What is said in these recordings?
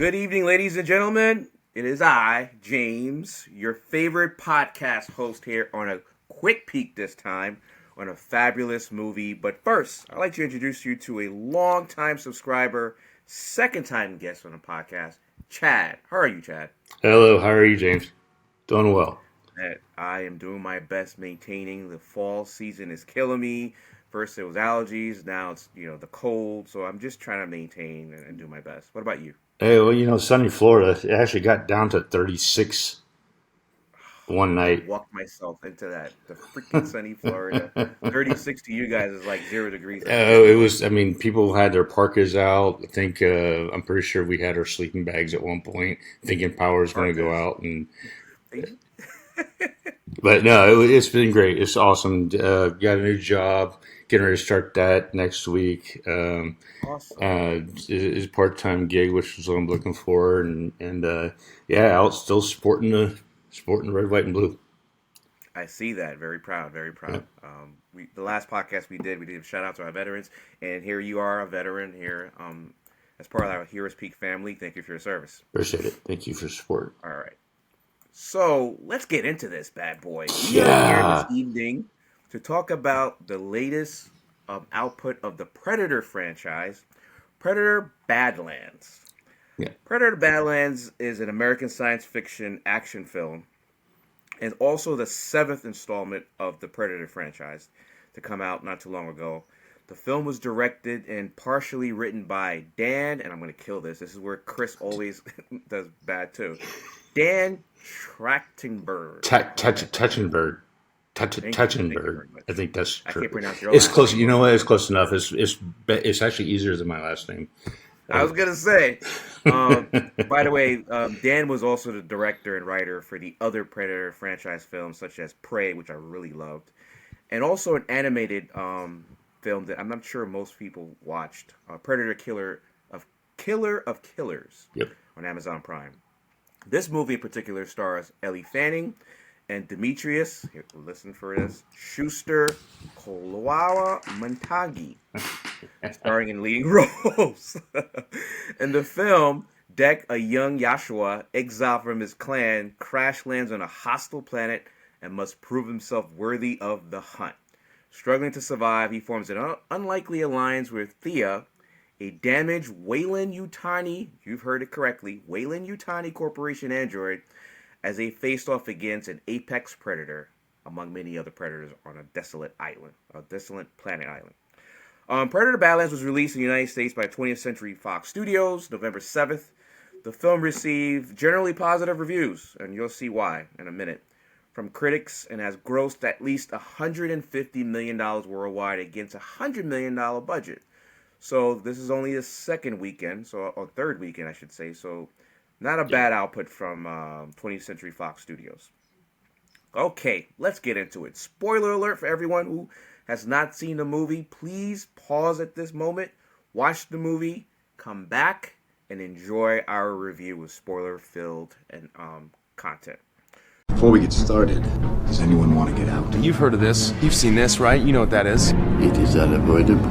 Good evening, ladies and gentlemen. It is I, James, your favorite podcast host here on a quick peek this time on a fabulous movie. But first, I'd like to introduce you to a longtime subscriber, second-time guest on the podcast, Chad. How are you, Chad? Hello, how are you, James? Doing well. I am doing my best maintaining. The fall season is killing me. First it was allergies, now it's the cold. So I'm just trying to maintain and do my best. What about you? Hey, well, sunny Florida, it actually got down to 36 one I night. walked myself into that. The freaking sunny Florida. 36 to you guys is like 0 degrees out here. It was, people had their parkas out. I think, I'm pretty sure we had our sleeping bags at one point, thinking power was going to go Parkas. out. But no, it's been great. It's awesome. Got a new job, getting ready to start that next week. Awesome. Is part-time gig, which is what I'm looking for, yeah, out still sporting red, white, and blue. I see that. Very proud. Very Yeah, proud. The last podcast we did a shout out to our veterans, and here you are, a veteran here. As part of our Heroes Peak family. Thank you for your service. appreciate it. Thank you for support. All right. So let's get into this bad boy. We are here this Yeah, evening to talk about the latest output of the Predator franchise, Predator Badlands. yeah. Predator Badlands is an American science fiction action film and also the seventh installment of the Predator franchise to come out not too long ago. The film was directed and partially written by Dan, and I'm going to kill this. This is where Chris always does bad too. Dan Trachtenberg. Touching bird. Touching Thank you bird. very much. I think that's I true. can't pronounce your It's last close. name You well know what? enough. It's close enough. It's actually easier than my last name. I Uh, was gonna say. Um, by the way, Dan was also the director and writer for the other Predator franchise films, such as Prey, which I really loved, and also an animated film that I'm not sure most people watched, Predator Killer of Killers, yep. on Amazon Prime. This movie in particular stars Ellie Fanning and Demetrius. Here, listen for this. Schuster Kolawa Montagi, starring in leading roles. In the film, Dek, a young Yashua, exiled from his clan, crash lands on a hostile planet and must prove himself worthy of the hunt. Struggling to survive, he forms an unlikely alliance with Thea, a damaged Wayland Yutani, you've heard it correctly, Wayland Yutani Corporation android, as they faced off against an apex predator, among many other predators on a desolate planet island. Predator Badlands was released in the United States by 20th Century Fox Studios, November 7th. The film received generally positive reviews, and you'll see why in a minute, from critics, and has grossed at least $150 million worldwide against a $100 million budget. So this is only the second weekend, or third weekend, I should say. So not a Yeah. bad output from 20th Century Fox Studios. Okay, let's get into it. Spoiler alert for everyone who has not seen the movie. Please pause at this moment, watch the movie, come back, and enjoy our review with spoiler-filled and content. Before we get started, does anyone want to get out? You've heard of this. You've seen this, right? You know what that is. It is unavoidable.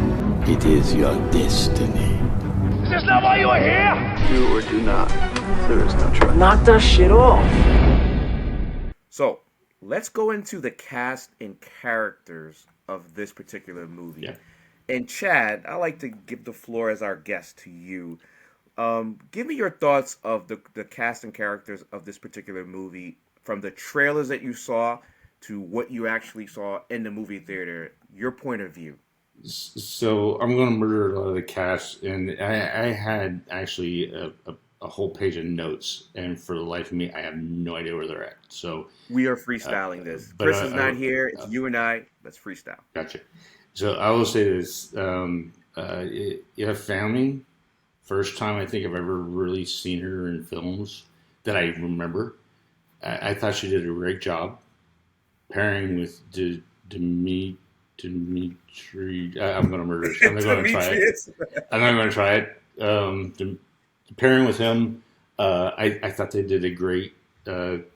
It is your destiny. Is this not why you are here? Do or do not. There is no try. Knock that shit off. So, let's go into the cast and characters of this particular movie. Yeah. And Chad, I like to give the floor as our guest to you. Give me your thoughts of the cast and characters of this particular movie, from the trailers that you saw to what you actually saw in the movie theater, your point of view. So I'm going to murder a lot of the cast, and I had actually a whole page of notes, and for the life of me, I have no idea where they're at. So We are freestyling this. but Chris is not here. It's you and I. Let's freestyle. gotcha. So I will say this: it found me. First time I think I've ever really seen her in films that I remember. I thought she did a great job pairing with Dimitri. I'm going to murder it. I'm not going to try it. Demetrius. I'm not going to try it. The pairing with him, I thought they did a great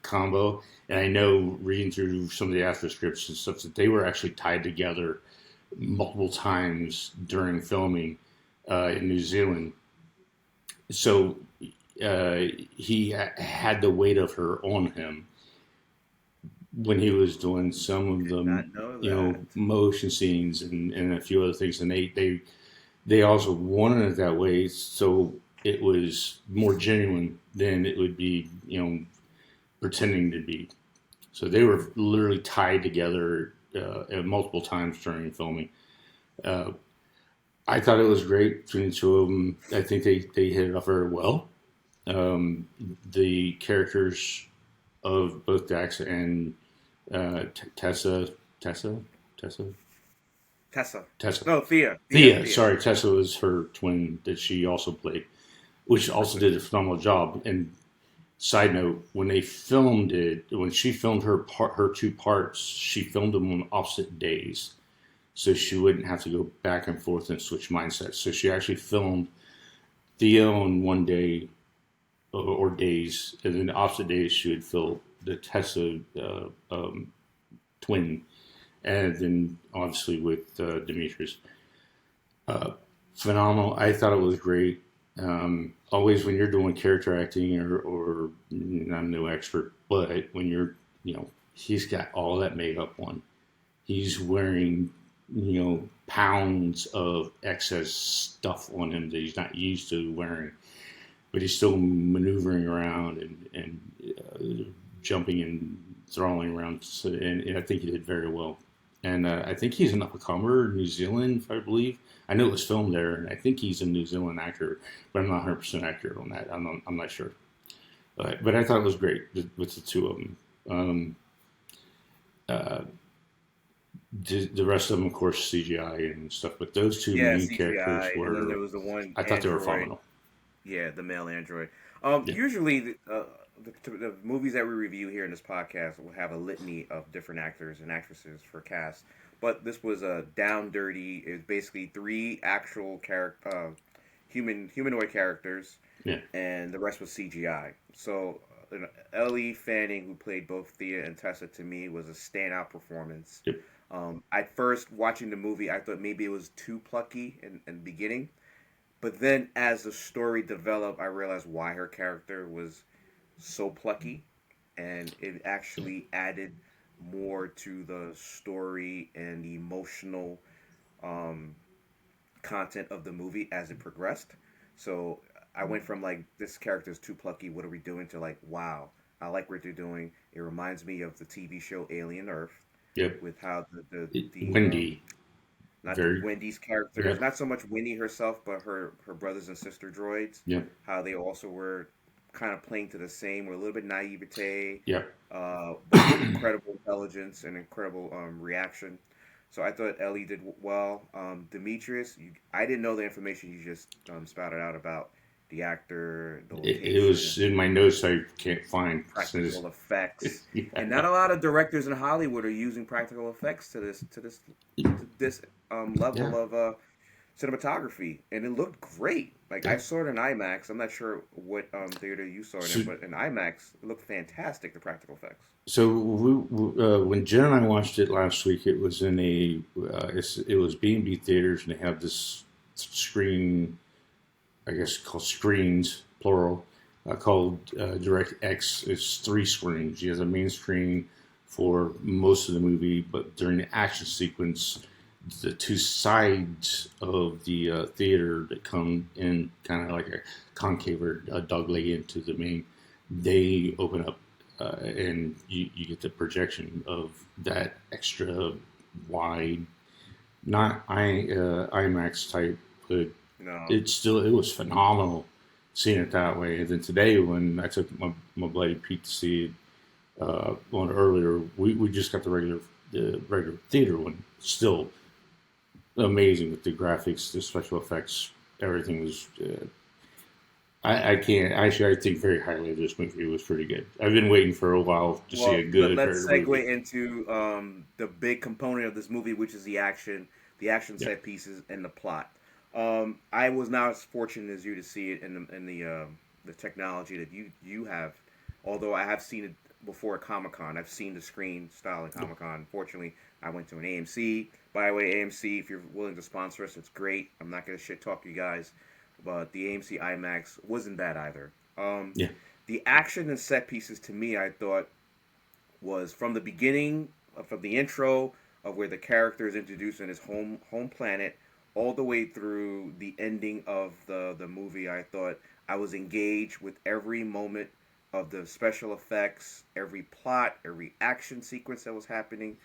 combo. And I know, reading through some of the after scripts and stuff, that they were actually tied together multiple times during filming in New Zealand. So he had the weight of her on him when he was doing some of the Not know that. motion scenes and a few other things, and they also wanted it that way, so it was more genuine than it would be, pretending to be. So they were literally tied together multiple times during filming. I thought it was great between the two of them. I think they hit it off very well. The characters of both Dax and Tessa, Tessa. Tessa. No, Thea. Thea. Sorry, Tessa was her twin that she also played, which also did a phenomenal job. And side note, when they filmed it, when she filmed her two parts, she filmed them on opposite days, so she wouldn't have to go back and forth and switch mindsets. So she actually filmed Thea on one day or days, and then the opposite days she would film the Tessa twin, and then obviously with Demetrius. Phenomenal. I thought it was great. Always when you're doing character acting or I'm no expert, but when you're, he's got all that makeup on. He's wearing, pounds of excess stuff on him that he's not used to wearing, but he's still maneuvering around and jumping and throwing around. So, and I think he did very well. And I think he's an up-and-comer in New Zealand, if I believe. I know it was filmed there, and I think he's a New Zealand actor, but I'm not 100% accurate on that. I'm not sure. But I thought it was great with the two of them. The rest of them, of course, CGI and stuff. But those two main CGI, characters were. And then there was the one. I thought they were phenomenal. Yeah, the male android. Usually, the movies that we review here in this podcast will have a litany of different actors and actresses for cast. But this was a down dirty. It was basically 3 actual humanoid characters, and the rest was CGI. So Ellie Fanning, who played both Thea and Tessa, to me was a standout performance. Yep. At first, watching the movie, I thought maybe it was too plucky in the beginning. But then as the story developed, I realized why her character was so plucky. And it actually added more to the story and the emotional content of the movie as it progressed. So I went from like, this character is too plucky, what are we doing, to like, wow, I like what they're doing. It reminds me of the TV show Alien Earth. Yep. With how the Wendy. Wendy's character, not so much Wendy herself, but her brothers and sister droids. Yeah. How they also were kind of playing to the same, with a little bit naivete. Yeah. Incredible intelligence and incredible reaction. So I thought Ellie did well. Demetrius, I didn't know the information you just spouted out about the actor. The it was in my notes. I can't find practical effects, and not a lot of directors in Hollywood are using practical effects to this level of cinematography, and it looked great. Like I saw it in IMAX. I'm not sure what theater you saw it in, but in IMAX, it looked fantastic. The practical effects. So when Jen and I watched it last week, it was in it was B&B theaters, and they have this screen, I guess called screens, plural, called DirectX. It's 3 screens. She has a main screen for most of the movie, but during the action sequence, the 2 sides of the theater that come in kind of like a concave or a dog leg into the main, they open up, and you get the projection of that extra wide, not IMAX type, but no. It was phenomenal seeing it that way. And then today, when I took my buddy Pete to see it on earlier, we just got the regular theater one. Still amazing with the graphics, the special effects, everything was. I think very highly of this movie. It was pretty good. I've been waiting for a while to see a good. Let's segue into the big component of this movie, which is the action set pieces and the plot. I was not as fortunate as you to see it in the technology that you have. Although I have seen it before at Comic-Con. I've seen the screen style at Comic-Con. Unfortunately, I went to an AMC. By the way, AMC, if you're willing to sponsor us, it's great. I'm not going to shit talk you guys, but the AMC IMAX wasn't bad either. Yeah. The action and set pieces to me, I thought, was from the beginning, from the intro of where the character is introduced in his home planet, all the way through the ending of the movie. I thought I was engaged with every moment of the special effects, every plot, every action sequence that was happening,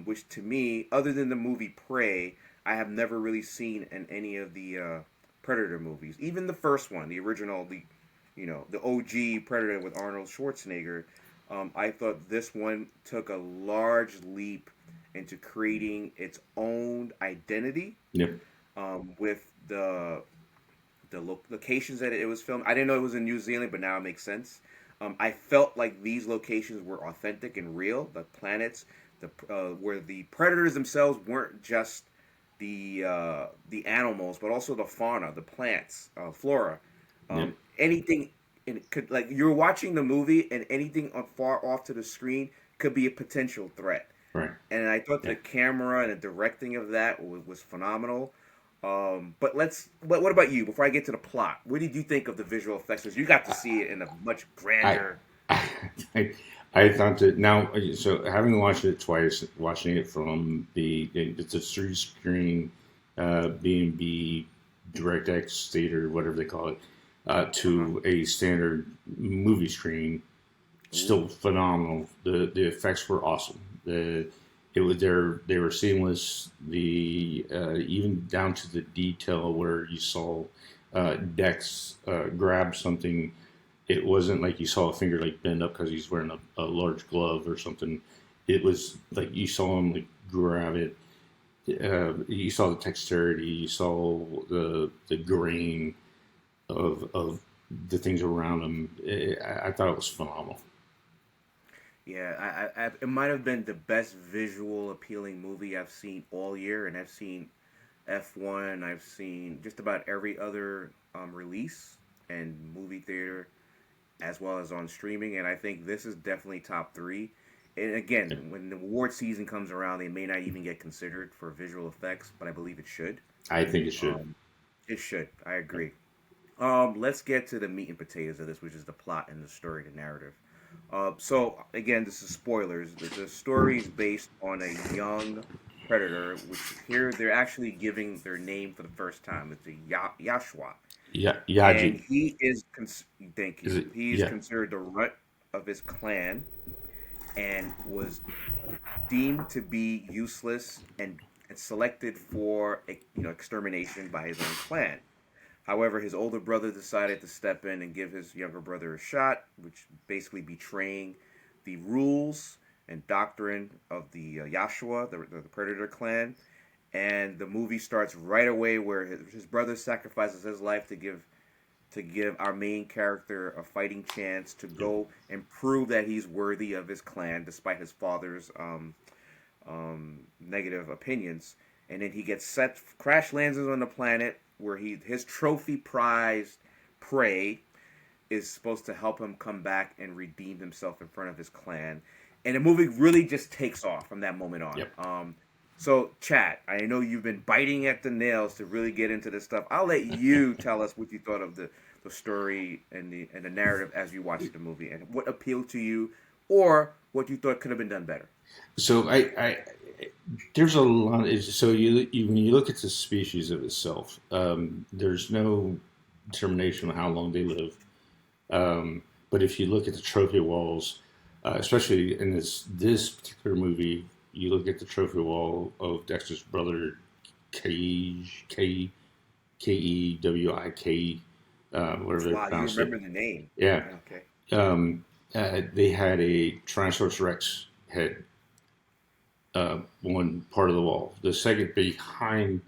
which to me, other than the movie Prey, I have never really seen in any of the Predator movies. Even the first one, the original, the OG Predator with Arnold Schwarzenegger. I thought this one took a large leap into creating its own identity, Yep. with the locations that it was filmed. I didn't know it was in New Zealand, but now it makes sense. I felt like these locations were authentic and real. The planets, where the predators themselves weren't just the animals, but also the fauna, the plants, flora, Yep. anything. And it could, like, you're watching the movie, and anything far off to the screen could be a potential threat. Right. And I thought Yeah. the camera and the directing of that was phenomenal. But what about you? Before I get to the plot, what did you think of the visual effects? Because you got to see it in a much grander. I thought that now, so having watched it twice, watching it from it's a 3 screen B&B DirectX theater, whatever they call it, to a standard movie screen, still phenomenal. The effects were awesome. They were seamless. Even down to the detail where you saw Dex grab something. It wasn't like you saw a finger like bend up because he's wearing a large glove or something. It was like you saw him like grab it. You saw the dexterity. You saw the grain of the things around him. I thought it was phenomenal. Yeah, it might have been the best visual appealing movie I've seen all year, and I've seen F1. I've seen just about every other release and movie theater, as well as on streaming, and I think this is definitely top three. And again, when the award season comes around, they may not even get considered for visual effects, but I believe it should. I think it should. It should. I agree. Let's get to the meat and potatoes of this, which is the plot and the story, the narrative. So again, this is spoilers. The story is based on a young predator, which here they're actually giving their name for the first time. It's a Yashua. Yeah, And Yaji. he is, thank Is you, it? he's Yeah. considered the runt of his clan, and was deemed to be useless, and selected for extermination by his own clan. However, his older brother decided to step in and give his younger brother a shot, which basically betraying the rules and doctrine of the Yashua, the Predator clan. And the movie starts right away where his brother sacrifices his life to give our main character a fighting chance to go and prove that he's worthy of his clan, despite his father's negative opinions. And then he gets crash lands on the planet where his trophy prized prey is supposed to help him come back and redeem himself in front of his clan. And the movie really just takes off from that moment on. Yep. So, Chad, I know you've been biting at the nails to really get into this stuff. I'll let you tell us what you thought of the story and the narrative as you watched the movie, and what appealed to you, or what you thought could have been done better. So there's a lot. So when you look at the species of itself, there's no determination on how long they live. But if you look at the trophy walls, especially in this particular movie, you look at the trophy wall of Dexter's brother, Kewik, whatever they Wow, you pronounced remember it. the name. Yeah. Okay. They had a Tyrannosaurus Rex head, one part of the wall. The second behind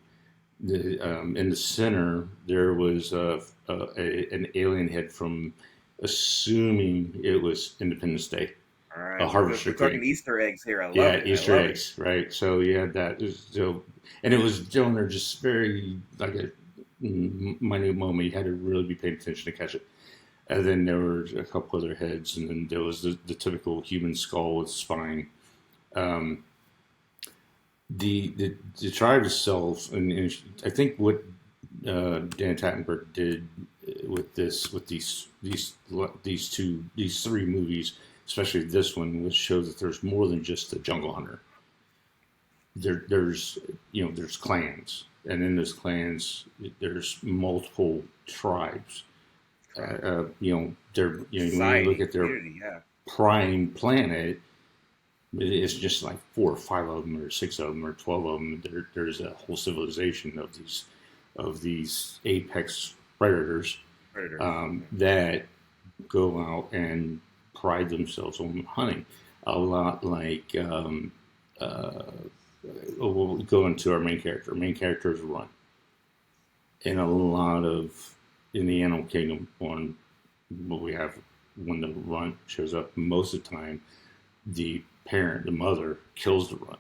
in the center, there was an alien head from, assuming it was Independence Day. All right. A harvester We're talking crane. Easter eggs here. I love Yeah, it. Easter I love eggs, right? So you had that. So, and it was down there just very like a minute moment. You had to really be paying attention to catch it. And then there were a couple other heads, and then there was the typical human skull with spine. The tribe itself, and I think what Dan Tattenberg did with these three movies, especially this one, which shows that there's more than just the jungle hunter. There's clans, and in those clans, there's multiple tribes. When you look at their prime planet, it's just like 4 or 5 of them, or 6 of them, or 12 of them. There's a whole civilization of these apex predators that go out and pride themselves on hunting. A lot like we'll go into our main character. Our main character is Run, and a lot of in the animal kingdom when the Runt shows up, most of the time the mother kills the Runt.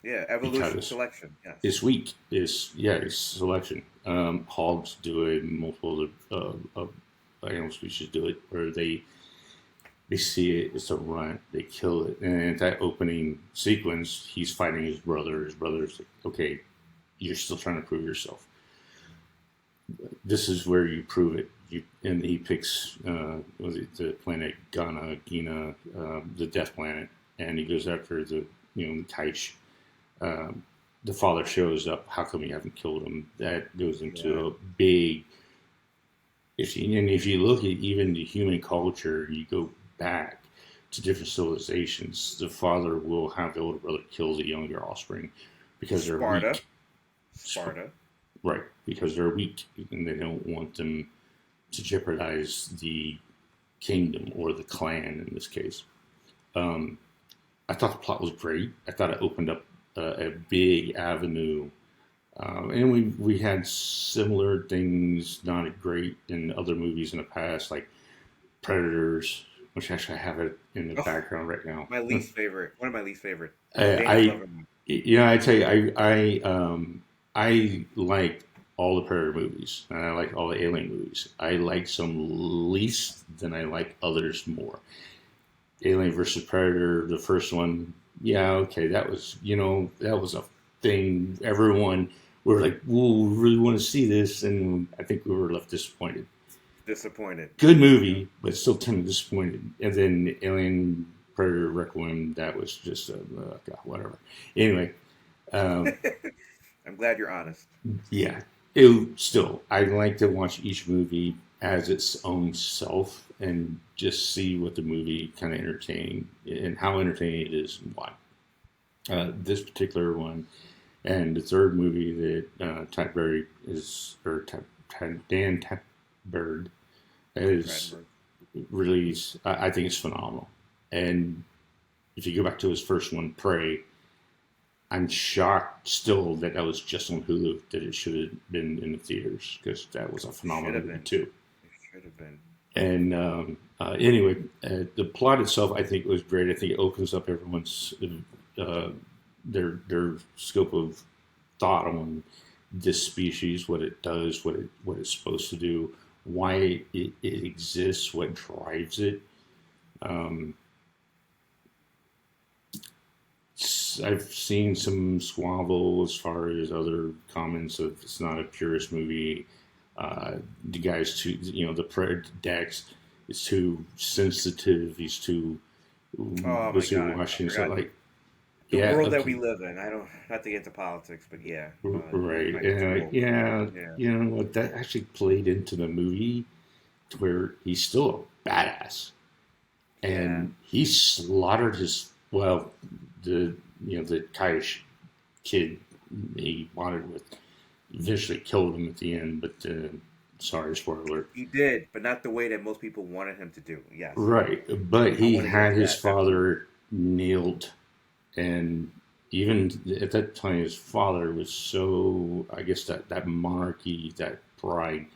Yeah, evolution, selection. Yes. It's weak. It's selection. Hogs do it. Multiple animal species do it, where they see it. It's a Runt. They kill it, and at that opening sequence, he's fighting his brother. His brother's like, "Okay, you're still trying to prove yourself. This is where you prove it." And he picks the planet Gina, the Death Planet, and he goes after the Kaish. The father shows up. How come you haven't killed him? That goes into a big. If you look at even the human culture, you go back to different civilizations. The father will have the older brother kill the younger offspring because they're weak. Sparta. Right, because they're weak and they don't want them to jeopardize the kingdom or the clan in this case. I thought the plot was great. I thought it opened up a big avenue, and we had similar things not great in other movies in the past, like Predators, which actually I have it in the background right now. My least favorite. One of my least favorite. I tell you, I like all the Predator movies, and I like all the Alien movies. I like some least than I like others more. Alien versus Predator, the first one, that was a thing. Everyone we were like, "Whoa, we really want to see this," and I think we were left disappointed. Good movie, but still kind of disappointed. And then Alien Predator Requiem, that was just whatever. Anyway. I'm glad you're honest. Yeah. I'd like to watch each movie as its own self and just see what the movie kind of entertaining and how entertaining it is and why. This particular one and the third movie that Dan Tykberg is released, I think it's phenomenal. And if you go back to his first one, Prey, I'm shocked still that was just on Hulu, that it should have been in the theaters, because that was a phenomenal movie too. It should have been. And anyway, the plot itself, I think, was great. I think it opens up everyone's their scope of thought on this species, what it does, what it's supposed to do, why it exists, what drives it. I've seen some squabble as far as other comments of it's not a purist movie. The guy's too, the Dex is too sensitive. He's too wishy-washy. So like, the world that we live in. I don't have to get into politics, but yeah. Right. And you know what? That actually played into the movie to where he's still a badass. And he slaughtered the Kaish kid he wanted with, eventually killed him at the end, but sorry, spoiler alert. He did, but not the way that most people wanted him to do. Yes. Right, but he had his father nailed, and even at that time, his father was so, I guess, that monarchy, that pride,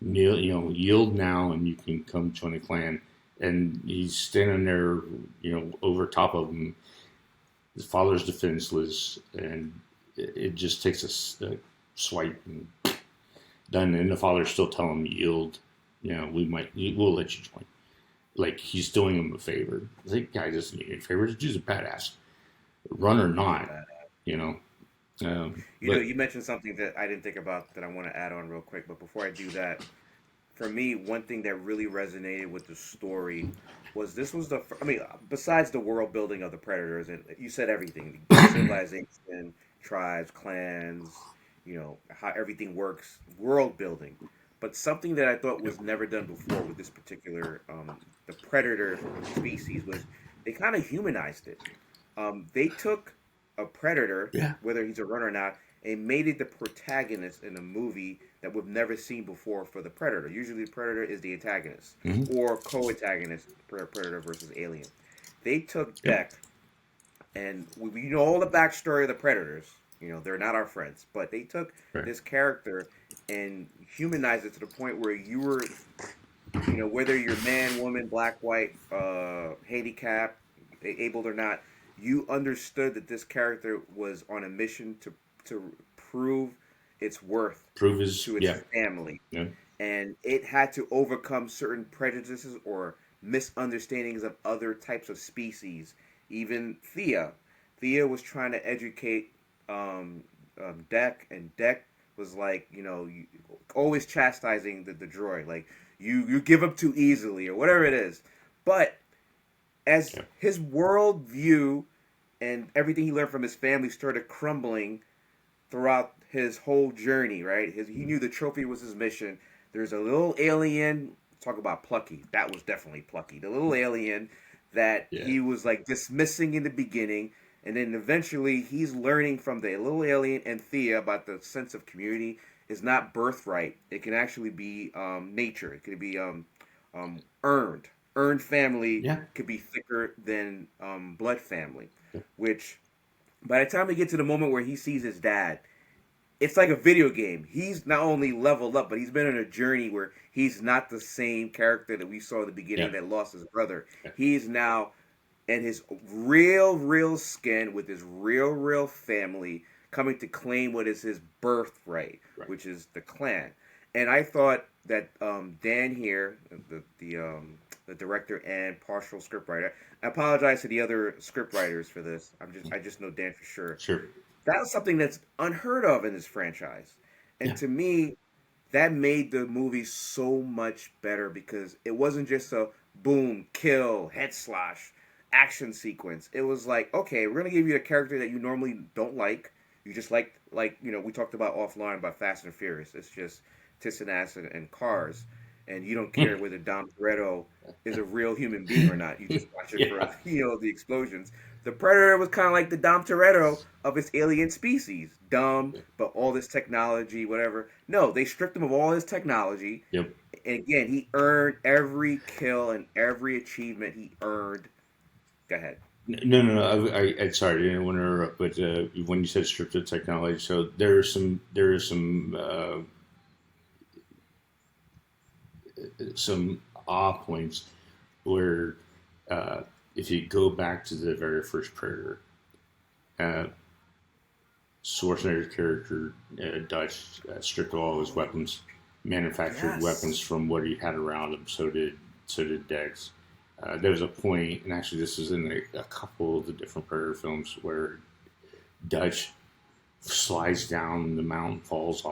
yield now and you can come join a clan. And he's standing there, over top of him. His father's defenseless, and it just takes a swipe and done. And the father's still telling him, yield. We'll let you join. Like, he's doing him a favor. That guy doesn't need a favor. This dude's a badass. Run or not, you mentioned something that I didn't think about that I want to add on real quick. But before I do that, for me, one thing that really resonated with the story was this was I mean, besides the world building of the Predators, and you said everything, civilization, tribes, clans, how everything works, world building. But something that I thought was never done before with this particular the Predator species was they kind of humanized it. They took a predator, Yeah. whether he's a runner or not, and made it the protagonist in a movie that we've never seen before for the predator. Usually, the predator is the antagonist or co-antagonist, predator versus alien. They took Yep. Beck, and we know all the backstory of the predators. They're not our friends, but they took Right. this character and humanized it to the point where you were, whether you're man, woman, black, white, handicapped, able or not, you understood that this character was on a mission to prove its worth Prove his to its family, yeah. and it had to overcome certain prejudices or misunderstandings of other types of species. Even Thea was trying to educate Deck, and Deck was like, always chastising the droid, like you give up too easily or whatever it is. But as his world view and everything he learned from his family started crumbling throughout his whole journey, right? He knew the trophy was his mission. There's a little alien. Talk about plucky. That was definitely plucky. The little alien that he was like dismissing in the beginning, and then eventually he's learning from the little alien and Thea about the sense of community is not birthright. It can actually be nature. It could be earned. Earned family could be thicker than blood family, which by the time we get to the moment where he sees his dad, it's like a video game. He's not only leveled up, but he's been on a journey where he's not the same character that we saw at the beginning that lost his brother. He's now in his real skin with his real family coming to claim what is his birthright, which is the clan. And I thought that Dan here, the director and partial scriptwriter, I apologize to the other scriptwriters for this. I just know Dan for sure. Sure. That was something that's unheard of in this franchise. And to me, that made the movie so much better because it wasn't just a boom, kill, head slash, action sequence. It was like, okay, we're going to give you a character that you normally don't like. You just like we talked about offline about Fast and Furious. It's just tits and ass and cars. And you don't care whether Dom Toretto is a real human being or not. You just watch it for the explosions. The Predator was kind of like the Dom Toretto of its alien species. Dumb, but all this technology, whatever. No, they stripped him of all his technology. Yep. And again, he earned every kill and every achievement he earned. Go ahead. No. I sorry, I didn't want to interrupt, but when you said stripped of technology, so there is some awe points where if you go back to the very first Predator, Schwarzenegger's character Dutch stripped all his weapons, manufactured weapons from what he had around him. So did Dex. There was a point, and actually this was in a couple of the different Predator films, where Dutch slides down the mountain, falls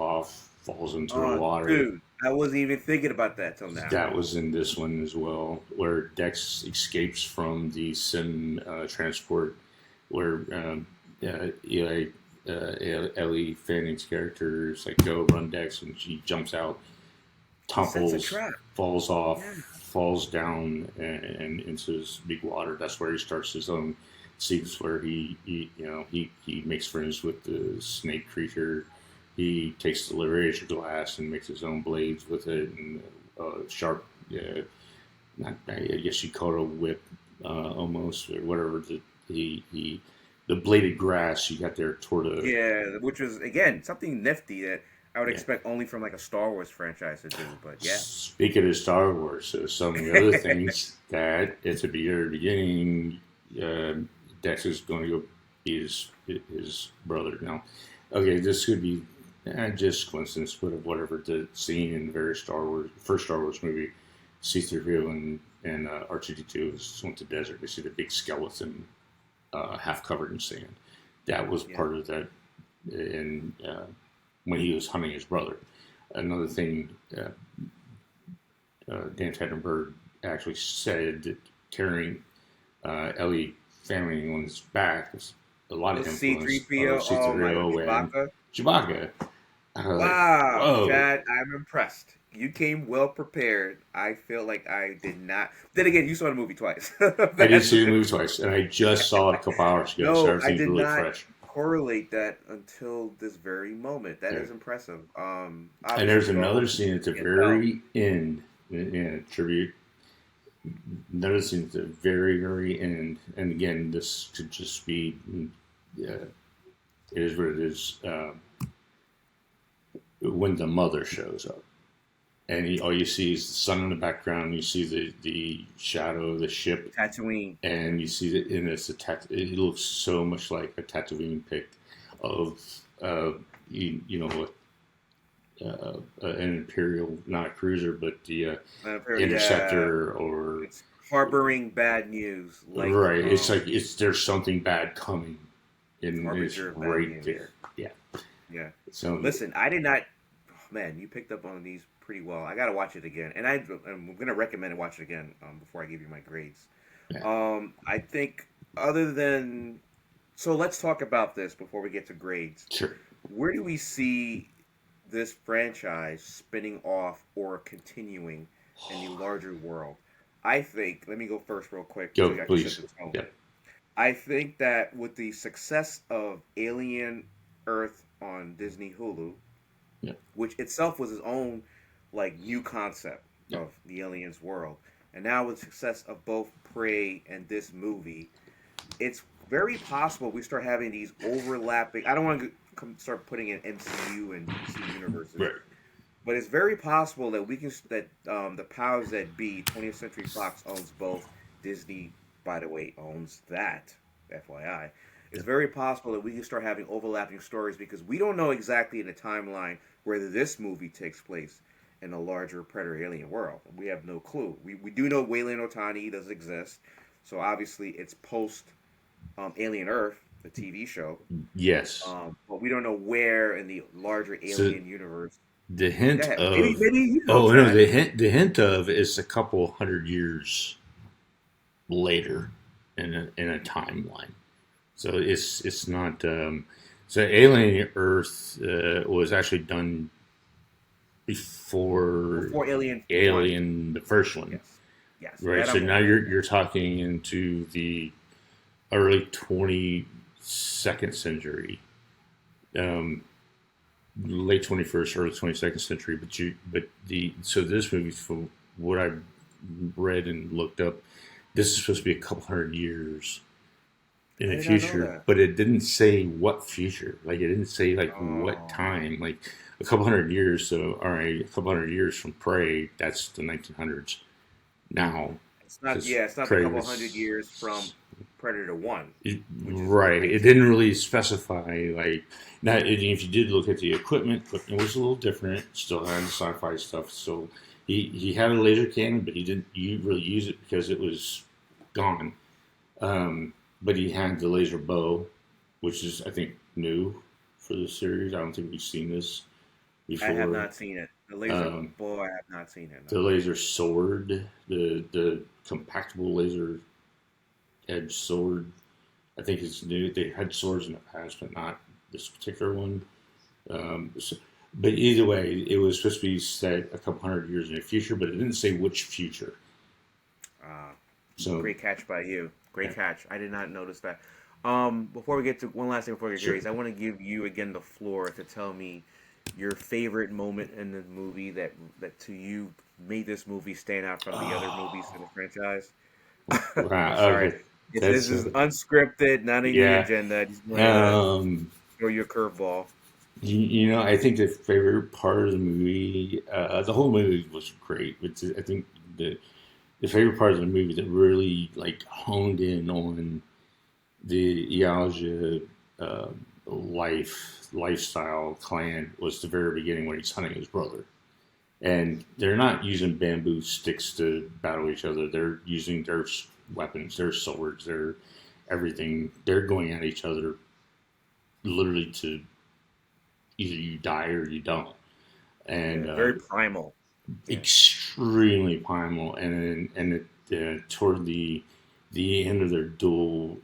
into the water. Dude, I wasn't even thinking about that till now. That was in this one as well, where Dex escapes from the Sim transport, where Ellie Fanning's character is like, go run Dex, and she jumps out, topples, falls off, falls down and into this big water. That's where he starts his own sequence where he makes friends with the snake creature. He takes the razor glass and makes his own blades with it, and sharp. I guess you call it a whip, almost, or whatever. The bladed grass you got there toward a which was again something nifty that I would expect only from like a Star Wars franchise to do. But Speaking of Star Wars, so some of the other things that at the beginning, Dex is going to go be his brother now. Okay, this could be just coincidence, but whatever. The scene in the very first Star Wars movie, C-3PO and R2-D2 went to the desert. They see the big skeleton, half covered in sand. That was part of that, and when he was hunting his brother. Another thing, Dan Trachtenberg actually said that carrying Ellie Fanning on his back was a lot of influence of C-3PO, oh my God, C-3PO and Chewbacca. Chewbacca. I was like, Wow, whoa. Chad, I'm impressed. You came well prepared. I feel like I did not. Then again, you saw the movie twice. I did That's see the movie twice, and I just saw it a couple hours ago, so no, I everything's did really not fresh. correlate that until this very moment. That Yeah. is impressive. And Obviously, there's we all another scene at the can tell. very end, in a tribute. Another scene at the very, very end, and again, this could just be, it is what it is. When the mother shows up, and all you see is the sun in the background. You see the shadow of the ship, Tatooine. and you see that, and it looks so much like a Tatooine pic of an Imperial, not a cruiser, but the Yeah, Interceptor, or it's harboring bad news, like right. It's like there's something bad coming, and it's harbinger of bad right news. there. Yeah. Yeah. So Listen, I did not. Oh, man, you picked up on these pretty well. I got to watch it again, and I'm going to recommend it. Watch it again before I give you my grades. yeah, I think other than so, let's talk about this before we get to grades. sure. Where do we see this franchise spinning off or continuing in the larger world? I think. Let me go first, real quick, so Go, I can set please. the tone. Yeah. I think that with the success of Alien Earth on Disney Hulu, Yeah. which itself was its own like new concept Yeah. of the aliens world, and now with the success of both Prey and this movie, it's very possible we start having these overlapping. I don't want to start putting in MCU and DC universes, Right. but it's very possible that we can the powers that be, 20th Century Fox owns both. Disney, by the way, owns that. FYI, it's very possible that we can start having overlapping stories because we don't know exactly in the timeline whether this movie takes place in a larger Predator alien world. We have no clue. We do know Weyland Otani does exist, so obviously it's post Alien Earth, the TV show. Yes. But we don't know where in the larger So alien universe. the Go hint ahead. of Maybe you know, oh no, Chad. the hint of is a couple hundred years later in a timeline. So it's not. So Alien Earth was actually done before Before Alien 1. Alien, the first one, Yes. Yes. right? That So I'm now aware of. you're talking into the early 22nd century, um, late 21st, early 22nd century. So this movie, from what I've read and looked up, this is supposed to be a couple hundred years in I the did not know future, that. but it didn't say what future. Like it didn't say like what Oh. time. Like a couple hundred years. So all right, a couple hundred years from Prey, that's the 1900s. Now, It's not. Yeah, it's not a Prey couple was hundred years from Predator 1, which is right. It crazy. didn't really specify like now. If you did look at the equipment was a little different. Still had the sci-fi stuff. So he had a laser cannon, but he didn't really use it because it was gone. But he had the laser bow, which is I think new for the series. I don't think we've seen this before. I have not seen it. The laser boy, I have not seen it. The No. laser sword, the compactable laser edge sword, I think it's new. They had swords in the past, but not this particular one. But either way, it was supposed to be set a couple hundred years in the future, but it didn't say which future. So Great catch by you. Great Yeah. catch. I did not notice that. Before we get to one last thing before we get Sure. grades, I want to give you again the floor to tell me your favorite moment in the movie that to you made this movie stand out from the other movies in the franchise. I'm sorry. okay, This is unscripted, not in the yeah. agenda. I just wanted to Um, throw you a curveball. I think the favorite part of the movie, the whole movie was great. But I think the favorite part of the movie that really like honed in on the Ealja lifestyle clan was the very beginning when he's hunting his brother. And they're not using bamboo sticks to battle each other. They're using their weapons, their swords, their everything. They're going at each other literally to either you die or you don't. And Very primal. Yeah. extremely primal, toward the end of their duel,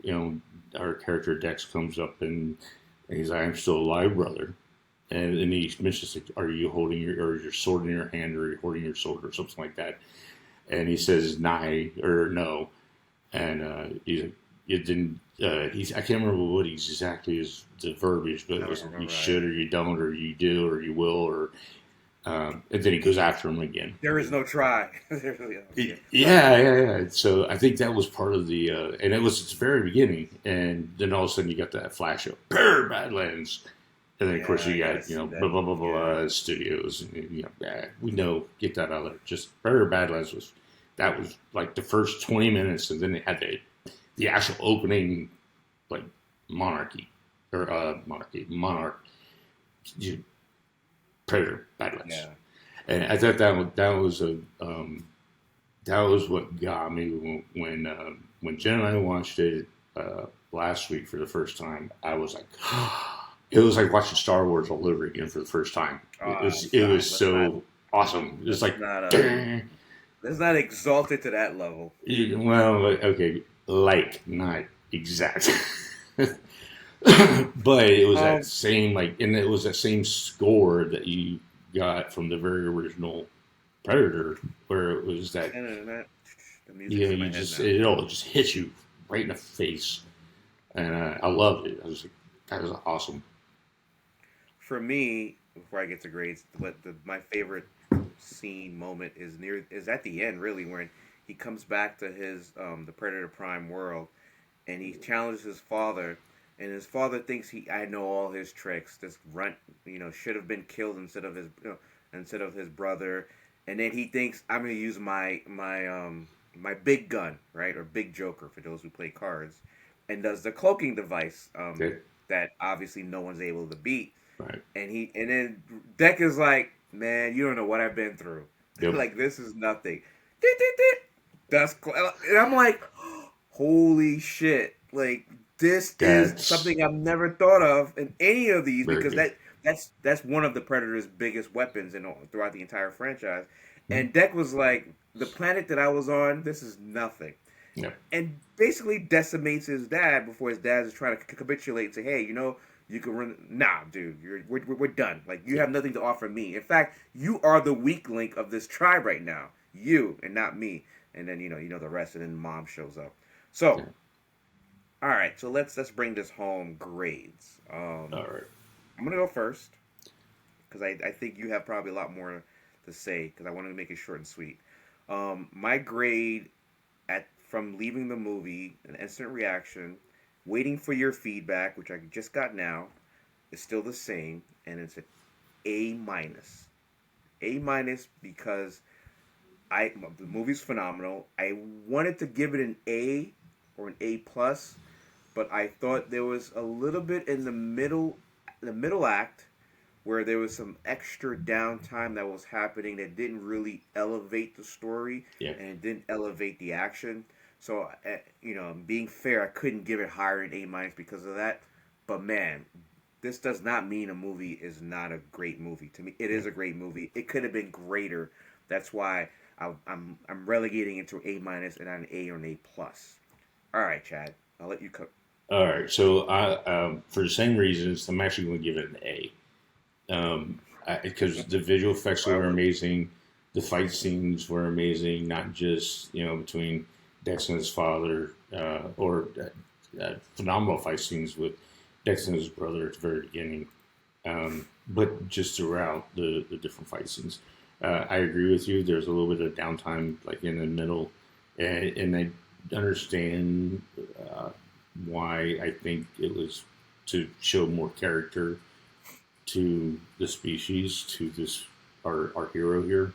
our character Dex comes up and he's like, "I'm still alive, brother," and he mentions like, "Are you holding your sword in your hand, or are you holding your sword, or something like that?" And he says, "Nigh," or "No," and he's like, "It didn't." I can't remember what exactly is the verbiage, but it was you should, or you don't, or you do, or you will, or and then he goes after him again. There is no try. Yeah. So I think that was part of the, and it was its very beginning, and then all of a sudden you got that flash of Predator Badlands, and then of course you got blah blah blah blah studios, and we know, get that out of there. Just Predator Badlands was like the first 20 minutes, and then they had the actual opening, like monarch, Predator Badlands. Yeah. And I thought that was what got me when Jen and I watched it last week for the first time. I was like, it was like watching Star Wars all over again for the first time. It was so awesome. It's like, let's not exalt it to that level. Well, okay, not exact. But it was that same, and it was that same score that you got from the very original Predator, where it was that, it all just hits you right in the face, and I loved it. I was like, that was awesome. For me, before I get to grades, my favorite scene moment is at the end, really, when he comes back to his the Predator Prime world, and he challenges his father. And his father thinks I know all his tricks. This runt, should have been killed instead of his brother. And then he thinks, I'm gonna use my big gun, right, or big joker for those who play cards, and does the cloaking device that obviously no one's able to beat. Right. And then Deck is like, man, you don't know what I've been through. Yep. Like, this is nothing. And I'm like, holy shit! Like, this is something I've never thought of in any of these, because that's one of the Predator's biggest weapons throughout the entire franchise. And Deck was like, the planet that I was on, this is nothing. Yep. And basically decimates his dad before his dad is trying to capitulate and say, hey, you can run. Nah, dude, we're done. Like, you have nothing to offer me. In fact, you are the weak link of this tribe right now. You and not me. And then the rest, and then Mom shows up. So. Yeah. All right, so let's bring this home. Grades. All right. I'm gonna go first because I think you have probably a lot more to say, because I wanted to make it short and sweet. My grade from leaving the movie, an instant reaction, waiting for your feedback, which I just got now, is still the same, and it's an A-. A- because the movie's phenomenal. I wanted to give it an A or an A+. But I thought there was a little bit in the middle act where there was some extra downtime that was happening that didn't really elevate the story, and it didn't elevate the action. So, being fair, I couldn't give it higher than A- because of that. But man, this does not mean a movie is not a great movie. To me, it is a great movie. It could have been greater. That's why I'm relegating it to A- and not an A or an A+. All right, Chad, I'll let you cook. All right, so for the same reasons, I'm actually going to give it an A, because the visual effects were amazing, the fight scenes were amazing, not just between Dex and his father, or phenomenal fight scenes with Dex and his brother at the very beginning, but just throughout the different fight scenes. I agree with you. There's a little bit of downtime, like in the middle, and I understand why. I think it was to show more character to the species, to our hero here.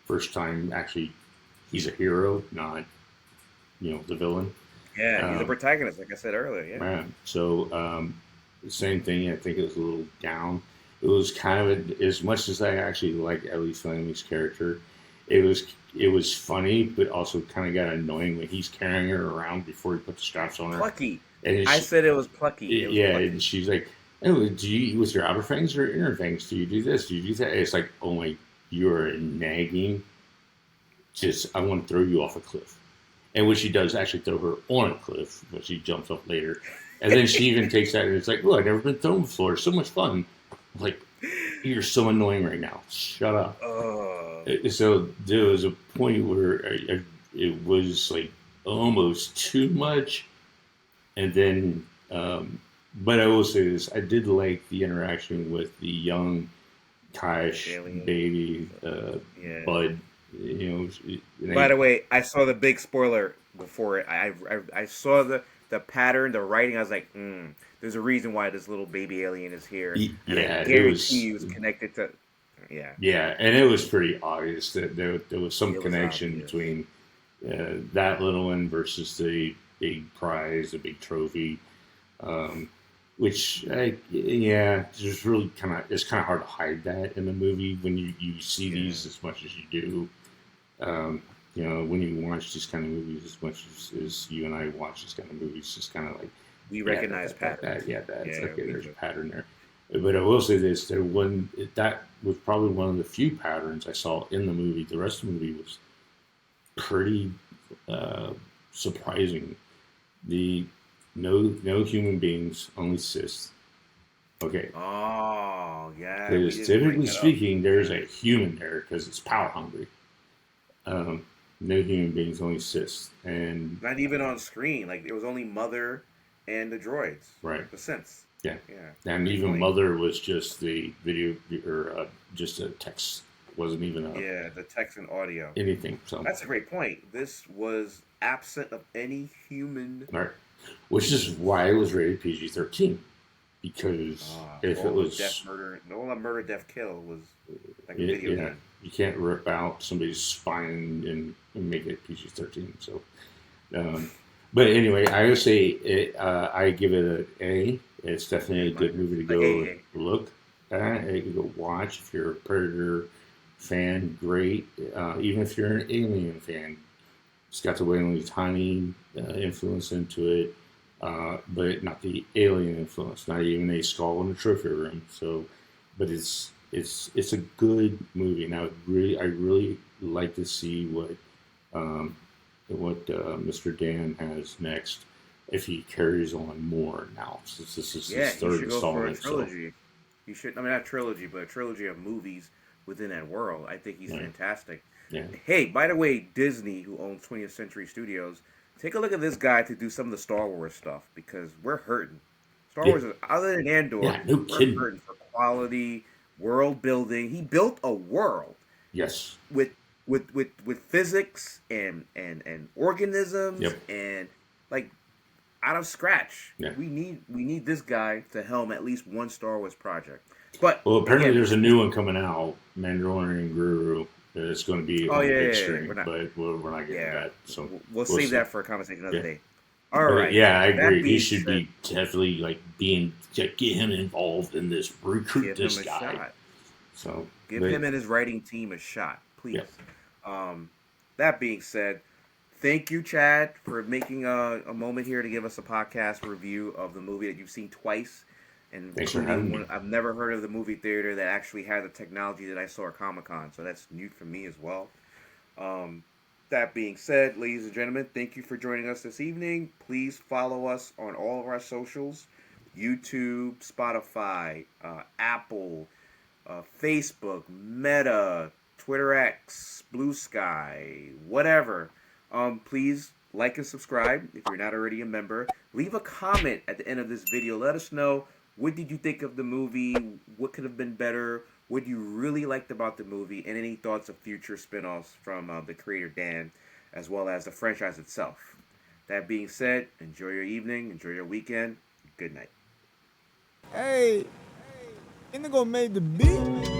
First time, actually, he's a hero, not the villain. Yeah, he's the protagonist, like I said earlier. Yeah. So the same thing. I think it was a little down. It was kind of, as much as I actually like Ellie Fleming's character, it was funny, but also kind of got annoying when he's carrying her around before he put the straps on her. Plucky. And I said it was plucky. Plucky. And she's like, "Oh, do you eat with your outer fangs or inner fangs? Do you do this? Do you do that?" And it's like, oh my, you're a nagging just, I want to throw you off a cliff. And when she does actually throw her on a cliff, but she jumps up later. And then she even takes that and it's like, oh, I've never been thrown before. It's so much fun. I'm like, you're so annoying right now. Shut up. So there was a point where it was like almost too much. And then, but I will say this, I did like the interaction with the young Kaish Alien. baby, Yeah. Bud. By the way, I saw the big spoiler before it. I saw the pattern, the writing. I was like, there's a reason why this little baby alien is here. And yeah, I guarantee you, it's connected to. Yeah. Yeah, and it was pretty obvious that there was some connection obvious. between that little one versus the big prize, the big trophy, which just really it's kind of hard to hide that in the movie when you see these as much as you do. When you watch these kind of movies as much as you and I watch these kind of movies, just kind of like we recognize patterns. There's a pattern there. But I will say this: that was probably one of the few patterns I saw in the movie. The rest of the movie was pretty surprising. The no human beings, only cysts. Okay. Oh yeah. Because typically speaking, there's a human there because it's power hungry. No human beings, only cysts, and not even on screen. Like it was only Mother and the droids. Right. The synths. Yeah. Yeah. And even Mother was just the video or just a text. Wasn't even the text and audio. Anything. So that's a great point. This was absent of any human. Right. Which is why it was rated PG-13. Because if it was death, murder, all that murder, death, kill was like a video game. You can't rip out somebody's spine and make it PG-13. So, but anyway, I would say I give it an A. It's definitely a good movie to go look at. You can go watch if you're a Predator fan. Great. Even if you're an Alien fan, it's got the Wayne Tiny influence into it, but not the Alien influence. Not even a skull in a trophy room. So, but it's a good movie, and I really like to see what Mr. Dan has next. If he carries on more now, since this is his third installment. Trilogy. You should, not trilogy, but a trilogy of movies within that world. I think he's fantastic. Yeah. Hey, by the way, Disney, who owns 20th Century Studios, take a look at this guy to do some of the Star Wars stuff because we're hurting. Star Wars, other than Andor, we're hurting for quality, world building. He built a world. Yes. With physics and organisms and like out of scratch. Yeah. We need this guy to helm at least one Star Wars project. But apparently there's a new one coming out, Mandalorian Guru. It's going to be on big screen, but we're not getting that. So we'll save that for a conversation another day. All right. Yeah, I agree. He should be definitely get him involved in this. Recruit this guy. Shot. So give him and his writing team a shot, please. That being said, thank you, Chad, for making a moment here to give us a podcast review of the movie that you've seen twice. And I've never heard of the movie theater that actually had the technology that I saw at Comic-Con, so that's new for me as well. That being said, ladies and gentlemen, thank you for joining us this evening. Please follow us on all of our socials, YouTube, Spotify, Apple, Facebook, Meta, Twitter X, Blue Sky, whatever. Please like and subscribe if you're not already a member. Leave a comment at the end of this video. Let us know, what did you think of the movie? What could have been better? What you really liked about the movie? And any thoughts of future spin-offs from the creator Dan, as well as the franchise itself. That being said, enjoy your evening, enjoy your weekend. Good night. Hey, Indigo made the beat.